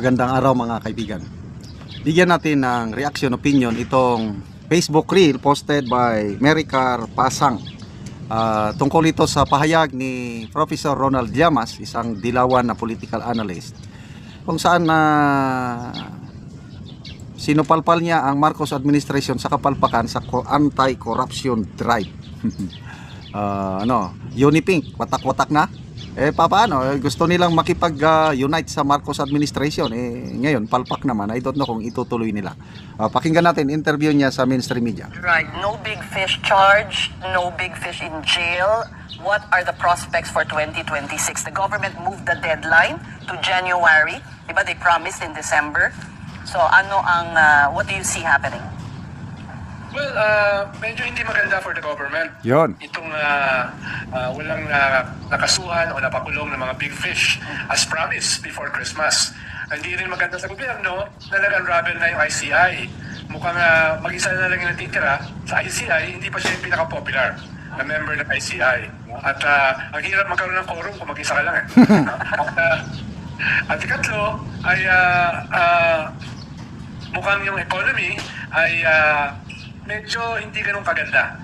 Magandang araw mga kaibigan. Bigyan natin ng reaction opinion itong Facebook reel posted by Mericar Pasang tungkol ito sa pahayag ni Professor Ronald Llamas, isang dilawan na political analyst, kung saan sinupalpal niya ang Marcos administration sa kapalpakan sa anti-corruption drive. Unipink, watak-watak na. Paano? Gusto nilang makipag-unite sa Marcos administration. Ngayon, palpak naman. I don't know kung itutuloy nila. Pakinggan natin interview niya sa mainstream media. Right. No big fish charged, no big fish in jail. What are the prospects for 2026? The government moved the deadline to January. Diba? They promised in December. So, what do you see happening? Well, medyo hindi maganda for the government. Yon. Itong walang nakasuhan o napakulong ng mga big fish as promised before Christmas. Hindi rin maganda sa gobyerno na nag-unravel na yung ICI. Mukhang mag-isa na lang yung natitira sa ICI, hindi pa siya yung pinaka-popular na member ng ICI. At ang hirap magkaroon ng quorum kung mag-isa ka lang. At ikatlo ay mukhang yung economy ay medyo hindi ganun kaganda.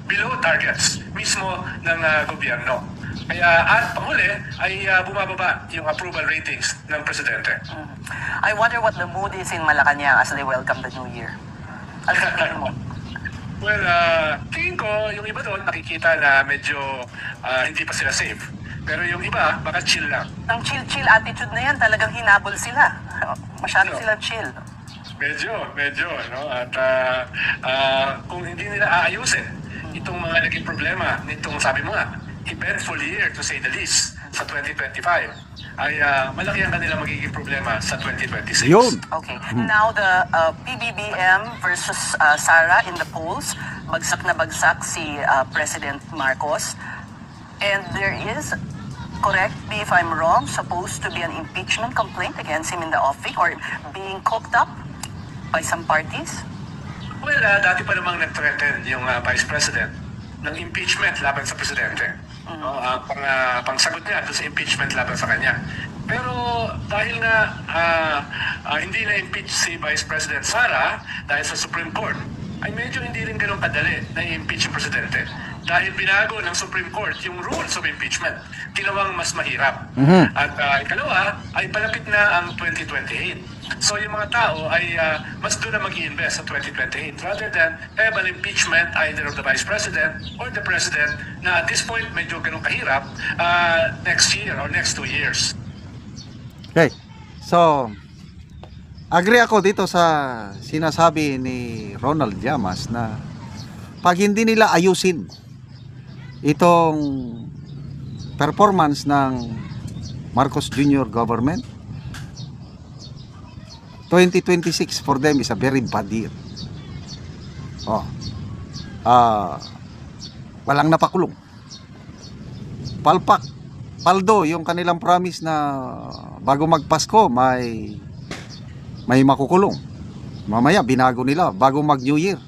Below targets mismo ng gobyerno. Kaya at panghuli ay bumababa yung approval ratings ng presidente. I wonder what the mood is in Malacanang as they welcome the new year. Ano sa tingin mo? Well, tingin ko yung iba doon nakikita na medyo hindi pa sila safe. Pero yung iba baka chill lang. Ang chill attitude na yan, talagang hinabol sila. Masyado sila chill. Medyo, no? At kung hindi nila aayusin itong mga naging problema nitong, sabi mo nga, eventful year to say the least sa 2025, ay malaki ang kanilang magiging problema sa 2026. Yun. Okay. Now the PBBM versus Sara in the polls, bagsak na bagsak si President Marcos. And there is, correct me if I'm wrong, supposed to be an impeachment complaint against him in the offing or being cooked up by some parties? Well, dati pa namang nag-threaten yung Vice President ng impeachment laban sa Presidente. Pangsagot niya doon sa impeachment laban sa kanya. Pero dahil nga hindi na-impeach si Vice President Sara dahil sa Supreme Court, ay medyo hindi rin ganun kadali na i-impeach yung Presidente. Dahil binago ng Supreme Court yung rules of impeachment, ginawang mas mahirap. At ikalawa, ay palapit na ang 2028. So yung mga tao ay mas doon na mag-i-invest sa 2028 rather than have an impeachment either of the Vice President or the President na at this point medyo ganun kahirap next year or next 2 years. Okay. So, agree ako dito sa sinasabi ni Ronald Llamas na pag hindi nila ayusin itong performance ng Marcos Jr. government, 2026 for them is a very bad year. Walang napakulong. Palpak, paldo yung kanilang promise na bago magpasko may makukulong. Mamaya binago nila bago mag New Year.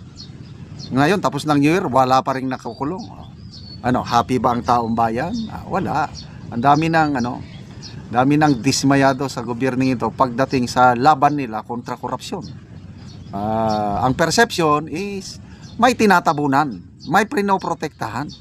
Ngayon tapos ng New Year wala pa ring nakukulong. Happy ba ang taong bayan? Wala. Ang dami ng dismayado sa gobyerno ito pagdating sa laban nila kontra korupsyon. Ang perception is may tinatabunan, may pinoprotektahan.